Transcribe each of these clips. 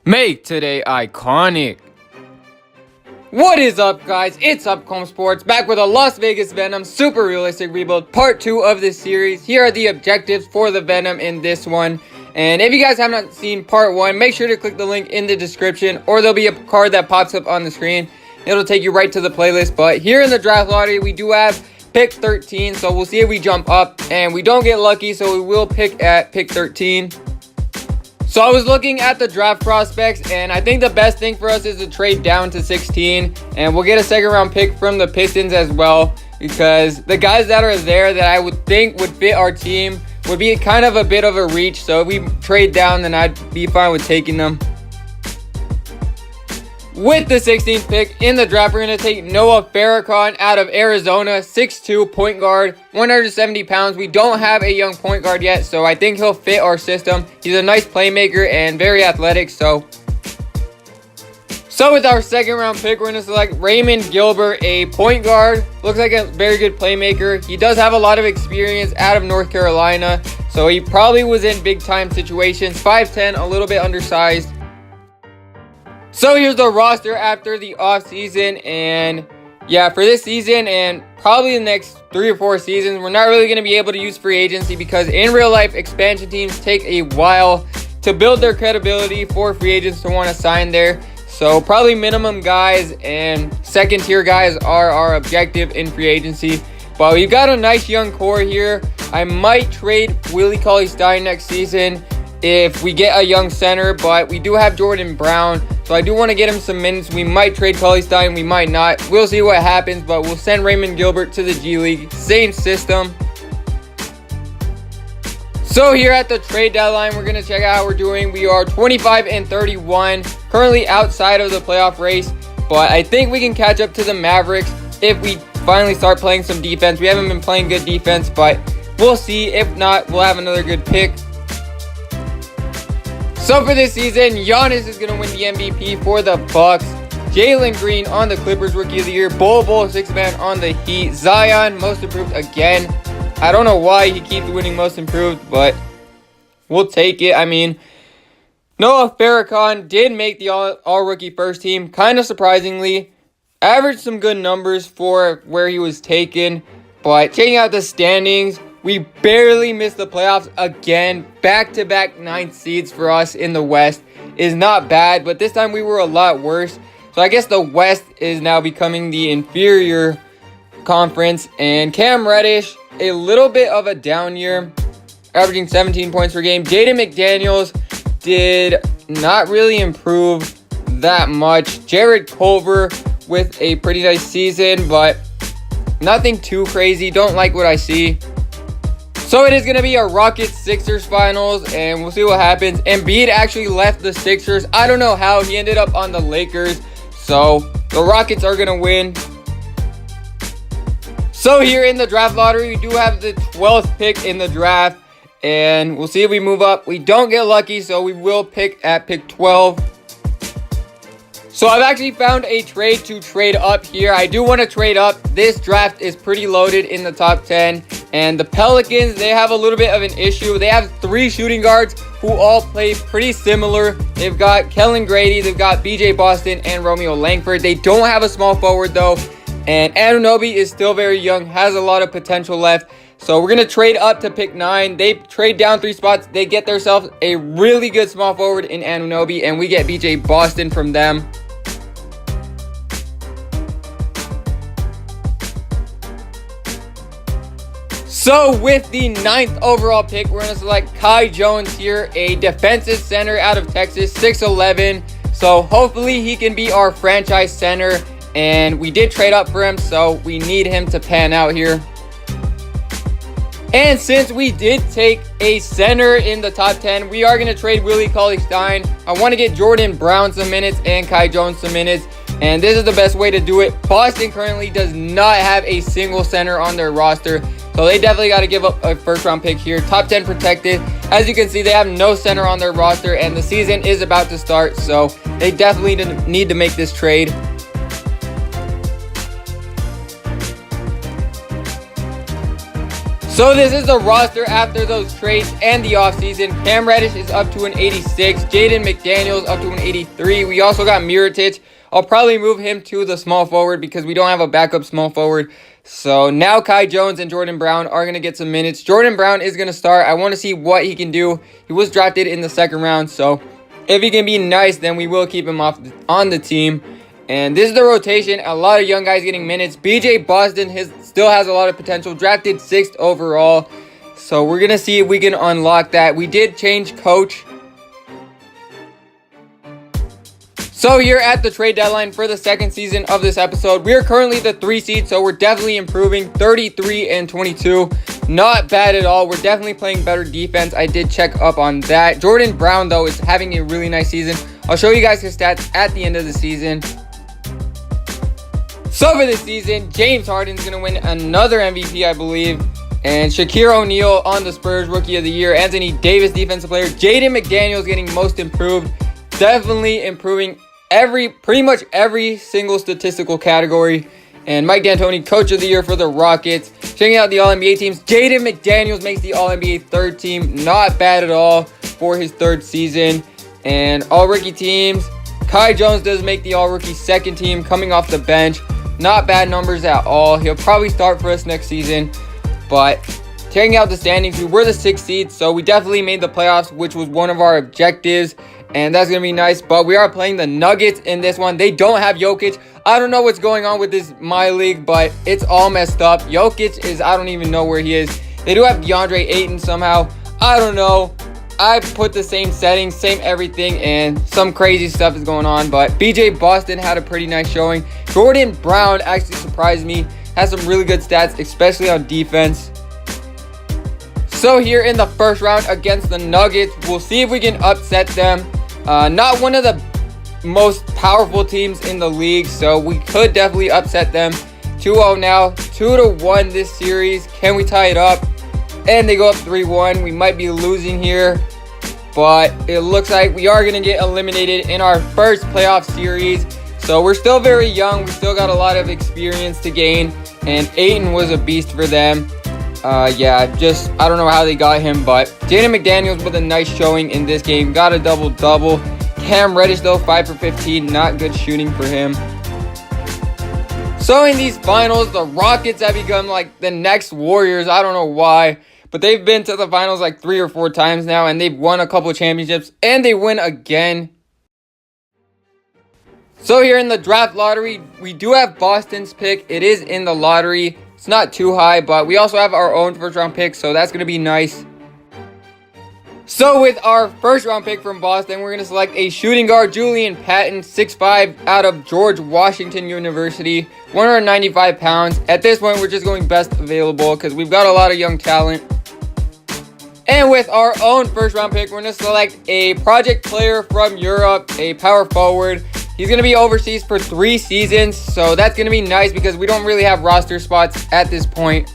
Make today iconic. What is up, guys? It's Upcomb Sports, back with a Las Vegas Venom Super Realistic Rebuild Part 2 of this series. Here are the objectives for the Venom in this one. And if you guys have not seen Part 1, make sure to click the link in the description, or there'll be a card that pops up on the screen. It'll take you right to the playlist. But here in the draft lottery, we do have pick 13, so we'll see if we jump up. And we don't get lucky, so we will pick at pick 13. So I was looking at the draft prospects, and I think the best thing for us is to trade down to 16, and we'll get a second round pick from the Pistons as well, because the guys that are there that I would think would fit our team would be kind of a bit of a reach. So if we trade down, then I'd be fine with taking them. With the 16th pick in the draft, we're going to take Noah Farrakhan out of Arizona, 6'2", point guard, 170 pounds. We don't have a young point guard yet, so I think he'll fit our system. He's a nice playmaker and very athletic. So with our second round pick, we're going to select Raymond Gilbert, a point guard. Looks like a very good playmaker. He does have a lot of experience out of North Carolina, so he probably was in big time situations. 5'10", a little bit undersized. So here's the roster after the offseason, and yeah, for this season and probably the next 3 or 4 seasons, we're not really going to be able to use free agency because in real life, expansion teams take a while to build their credibility for free agents to want to sign there. So probably minimum guys and second tier guys are our objective in free agency. But we've got a nice young core here. I might trade Willie Cauley-Stein next season if we get a young center, but we do have Jordan Brown, so I do want to get him some minutes. We might trade Cauley-Stein, we might not. We'll see what happens, but we'll send Raymond Gilbert to the G League. Same system. So here at the trade deadline, we're going to check out how we're doing. We are 25-31, currently outside of the playoff race, but I think we can catch up to the Mavericks if we finally start playing some defense. We haven't been playing good defense, but we'll see. If not, we'll have another good pick. So for this season, Giannis is going to win the MVP for the Bucks. Jalen Green on the Clippers Rookie of the Year. Bol Bol, 6th man on the Heat. Zion, most improved again. I don't know why he keeps winning most improved, but we'll take it. I mean, Noah Farrakhan did make the all-rookie first team, kind of surprisingly. Averaged some good numbers for where he was taken, but checking out the standings, we barely missed the playoffs again. Back-to-back 9th seeds for us in the West is not bad, but this time we were a lot worse. So I guess the West is now becoming the inferior conference. And Cam Reddish, a little bit of a down year, averaging 17 points per game. Jaden McDaniels did not really improve that much. Jared Culver with a pretty nice season, but nothing too crazy. Don't like what I see. So it is going to be a Rockets-Sixers finals, and we'll see what happens. Embiid actually left the Sixers. I don't know how. He ended up on the Lakers. So the Rockets are going to win. So here in the draft lottery, we do have the 12th pick in the draft, and we'll see if we move up. We don't get lucky, so we will pick at pick 12. So I've actually found a trade to trade up here. I do want to trade up. This draft is pretty loaded in the top 10. And the Pelicans, they have a little bit of an issue. They have 3 shooting guards who all play pretty similar. They've got Kellen Grady, they've got BJ Boston, and Romeo Langford. They don't have a small forward though. And Anunoby is still very young, has a lot of potential left. So we're going to trade up to pick 9. They trade down 3 spots. They get themselves a really good small forward in Anunoby, and we get BJ Boston from them. So with the 9th overall pick, we're going to select Kai Jones here, a defensive center out of Texas, 6'11". So hopefully he can be our franchise center. And we did trade up for him, so we need him to pan out here. And since we did take a center in the top 10, we are going to trade Willie Cauley-Stein. I want to get Jordan Brown some minutes and Kai Jones some minutes. And this is the best way to do it. Boston currently does not have a single center on their roster. So they definitely got to give up a first round pick here. Top 10 protected. As you can see, they have no center on their roster, and the season is about to start. So they definitely need to make this trade. So this is the roster after those trades and the offseason. Cam Reddish is up to an 86. Jaden McDaniels up to an 83. We also got Mirotic. I'll probably move him to the small forward because we don't have a backup small forward. So now Kai Jones and Jordan Brown are going to get some minutes. Jordan Brown is going to start. I want to see what he can do. He was drafted in the second round, so if he can be nice, then we will keep him on the team. And this is the rotation. A lot of young guys getting minutes. BJ Boston still has a lot of potential. Drafted 6th overall. So we're going to see if we can unlock that. We did change coach. So here at the trade deadline for the second season of this episode, we are currently the 3 seed, so we're definitely improving. 33 and 22. Not bad at all. We're definitely playing better defense. I did check up on that. Jordan Brown, though, is having a really nice season. I'll show you guys his stats at the end of the season. So for this season, James Harden's going to win another MVP, I believe. And Shaquille O'Neal on the Spurs Rookie of the Year. Anthony Davis Defensive Player. Jaden McDaniels getting most improved. Definitely improving pretty much every single statistical category. And Mike D'Antoni, Coach of the Year for the Rockets. Checking out the All-NBA teams. Jaden McDaniels makes the All-NBA third team. Not bad at all for his third season. And All-Rookie teams. Kai Jones does make the All-Rookie second team coming off the bench. Not bad numbers at all. He'll probably start for us next season. But checking out the standings, we were the 6th seed. So we definitely made the playoffs, which was one of our objectives. And that's going to be nice. But we are playing the Nuggets in this one. They don't have Jokic. I don't know what's going on with this My League, but it's all messed up. Jokic I don't even know where he is. They do have DeAndre Ayton somehow. I don't know. I put the same settings, same everything, and some crazy stuff is going on. But BJ Boston had a pretty nice showing. Jordan Brown actually surprised me. Has some really good stats, especially on defense. So here in the first round against the Nuggets, we'll see if we can upset them. Not one of the most powerful teams in the league, so we could definitely upset them. 2-0 now, 2-1 this series. Can we tie it up? And they go up 3-1. We might be losing here, but it looks like we are going to get eliminated in our first playoff series. So we're still very young. We still got a lot of experience to gain, and Ayton was a beast for them. I don't know how they got him, but Jaden McDaniels with a nice showing in this game. Got a double-double. Cam Reddish, though, 5 for 15. Not good shooting for him. So in these finals, the Rockets have become like the next Warriors. I don't know why, but they've been to the finals like 3 or 4 times now, and they've won a couple of championships, and they win again. So here in the draft lottery, we do have Boston's pick. It is in the lottery. It's not too high, but we also have our own first round pick, so that's going to be nice. So with our first round pick from Boston, we're going to select a shooting guard, Julian Patton, 6'5", out of George Washington University, 195 pounds. At this point, we're just going best available because we've got a lot of young talent. And with our own first round pick, we're going to select a project player from Europe, a power forward. He's going to be overseas for 3 seasons, so that's going to be nice because we don't really have roster spots at this point.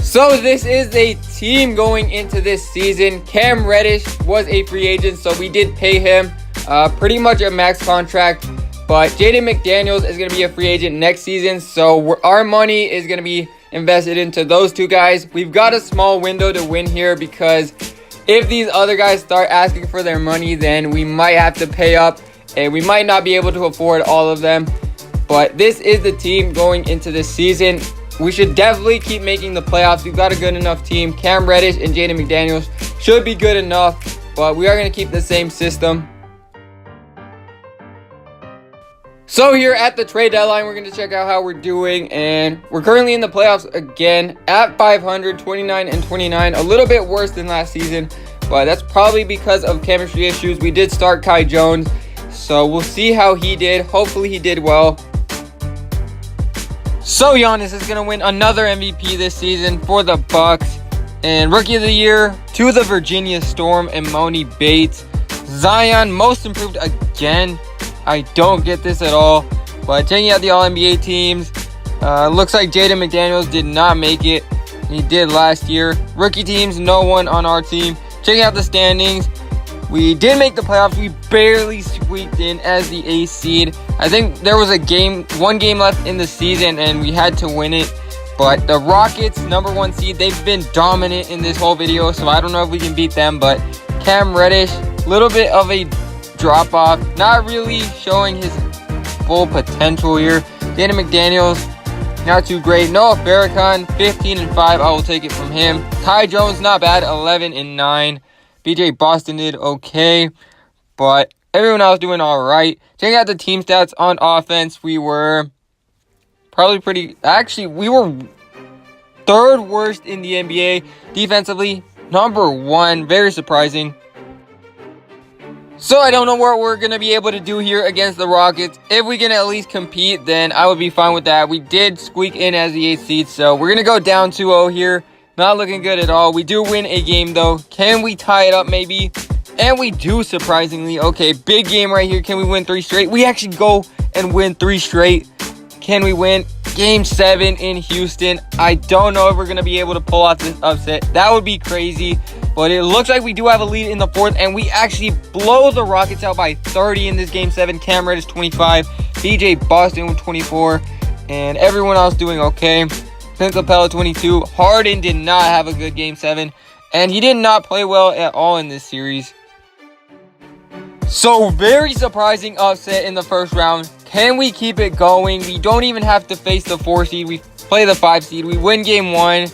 So this is a team going into this season. Cam Reddish was a free agent, so we did pay him pretty much a max contract. But Jaden McDaniels is going to be a free agent next season, so our money is going to be invested into those 2 guys. We've got a small window to win here because if these other guys start asking for their money, then we might have to pay up, and we might not be able to afford all of them. But this is the team going into this season. We should definitely keep making the playoffs. We've got a good enough team. Cam Reddish and Jaden McDaniels should be good enough, but we are going to keep the same system. So here at the trade deadline, we're going to check out how we're doing, and we're currently in the playoffs again at 500, 29 and 29, a little bit worse than last season, but that's probably because of chemistry issues. We did start Kai Jones, so we'll see how he did. Hopefully he did well. So Giannis is going to win another MVP this season for the Bucks, and Rookie of the Year to the Virginia Storm and Emoni Bates. Zion, most improved again. I don't get this at all, but checking out the All-NBA teams, looks like Jaden McDaniels did not make it. He did last year. Rookie teams, no one on our team. Checking out the standings, we did make the playoffs. We barely squeaked in as the 8th seed. I think there was one game left in the season, and we had to win it. But the Rockets, #1 seed, they've been dominant in this whole video, so I don't know if we can beat them. But Cam Reddish, little bit of a drop off, not really showing his full potential here. Jaden McDaniels, not too great. Noah Farrakhan, 15-5. I will take it from him. Ty Jones, not bad, 11-9. BJ Boston did okay, but everyone else doing all right. Checking out the team stats on offense, we were probably pretty. Actually, we were 3rd worst in the NBA. Defensively, #1. Very surprising. So I don't know what we're going to be able to do here against the Rockets. If we can at least compete, then I would be fine with that. We did squeak in as the 8th seed, so we're going to go down 2-0 here. Not looking good at all. We do win a game, though. Can we tie it up, maybe? And we do, surprisingly. Okay, big game right here. Can we win 3 straight? We actually go and win 3 straight. Can we win? Game 7 in Houston. I don't know if we're going to be able to pull off this upset. That would be crazy. But it looks like we do have a lead in the 4th, and we actually blow the Rockets out by 30 in this Game 7. Cam Reddish, 25. BJ Boston with 24. And everyone else doing okay. Clint Capella, 22. Harden did not have a good Game 7. And he did not play well at all in this series. So, very surprising upset in the first round. Can we keep it going? We don't even have to face the 4 seed. We play the 5 seed. We win Game 1.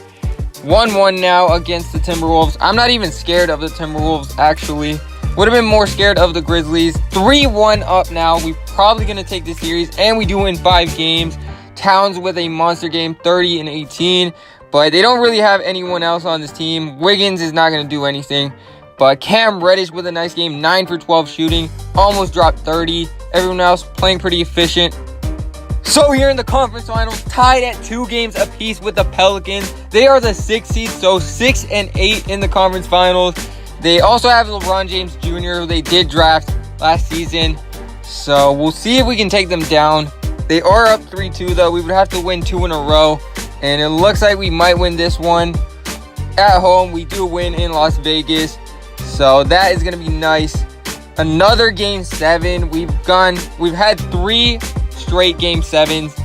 1-1 now against the Timberwolves. I'm not even scared of the Timberwolves, actually. Would have been more scared of the Grizzlies. 3-1 up now. We're probably going to take this series, and we do win 5 games. Towns with a monster game, 30-18. But they don't really have anyone else on this team. Wiggins is not going to do anything. But Cam Reddish with a nice game, 9 for 12 shooting. Almost dropped 30. Everyone else playing pretty efficient. So here in the conference finals, tied at 2 games apiece with the Pelicans. They are the 6th seed, so 6-8 in the conference finals. They also have LeBron James Jr., who they did draft last season. So we'll see if we can take them down. They are up 3-2, though. We would have to win 2 in a row. And it looks like we might win this one at home. We do win in Las Vegas. So that is going to be nice. Another Game 7. We've had 3 straight Game 7s.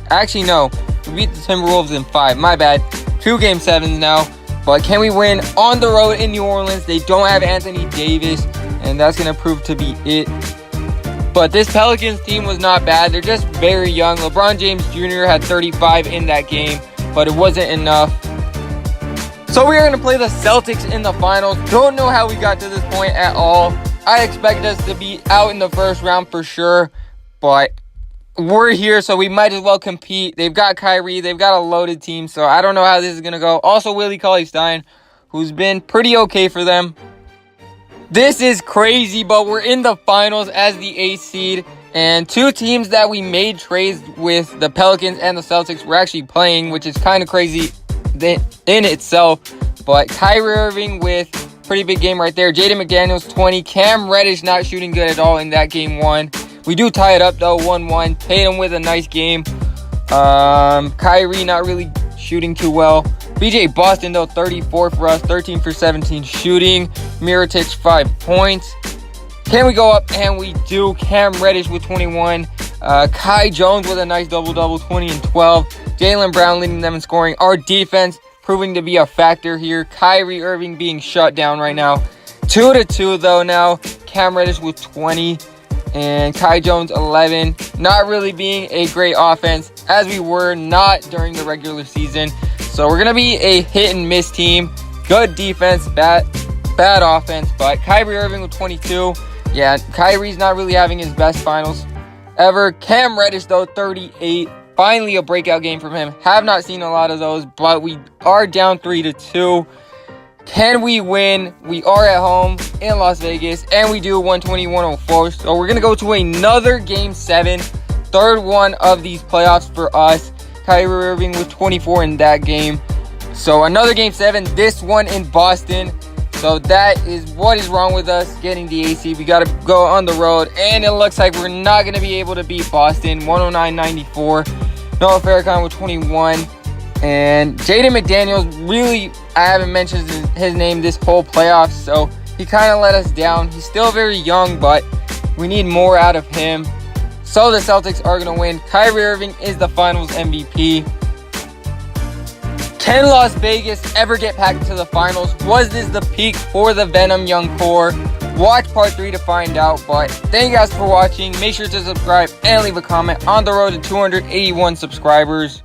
Actually, no. We beat the Timberwolves in 5. My bad. 2 Game 7s now. But can we win on the road in New Orleans? They don't have Anthony Davis, and that's going to prove to be it. But this Pelicans team was not bad. They're just very young. LeBron James Jr. had 35 in that game, but it wasn't enough. So we are going to play the Celtics in the finals. Don't know how we got to this point at all. I expected us to be out in the first round for sure, but we're here, so we might as well compete. They've got Kyrie. They've got a loaded team, so I don't know how this is going to go. Also, Willie Cauley-Stein, who's been pretty okay for them. This is crazy, but we're in the finals as the 8th seed, and 2 teams that we made trades with, the Pelicans and the Celtics, were actually playing, which is kind of crazy in itself. But Kyrie Irving with pretty big game right there. Jaden McDaniels, 20. Cam Reddish not shooting good at all in that Game 1. We do tie it up, though, 1-1. Tatum with a nice game. Kyrie not really shooting too well. BJ Boston, though, 34 for us. 13 for 17 shooting. Mirotic, 5 points. Can we go up? And we do. Cam Reddish with 21. Kai Jones with a nice double-double, 20 and 12. Jaylen Brown leading them in scoring. Our defense proving to be a factor here. Kyrie Irving being shut down right now. 2-2, though, now. Cam Reddish with 20. And Kai Jones, 11. Not really being a great offense, as we were not during the regular season. So we're going to be a hit-and-miss team. Good defense, bad offense. But Kyrie Irving with 22. Yeah, Kyrie's not really having his best finals ever. Cam Reddish, though, 38. Finally a breakout game from him. Have not seen a lot of those, but we are down 3-2. Can we win? We are at home in Las Vegas, and we do 120-104. So we're going to go to another Game 7. 3rd one of these playoffs for us. Kyrie Irving with 24 in that game. So another Game 7. This one in Boston. So that is what is wrong with us getting the AC. We got to go on the road, and it looks like we're not going to be able to beat Boston. 109-94. Noah Farrakhan with 21. And Jaden McDaniels, really, I haven't mentioned his name this whole playoffs, so he kind of let us down. He's still very young, but we need more out of him. So the Celtics are going to win. Kyrie Irving is the finals MVP. Can Las Vegas ever get back to the finals? Was this the peak for the Venom young core? Watch part 3 to find out. But thank you guys for watching. Make sure to subscribe and leave a comment on the road to 281 subscribers.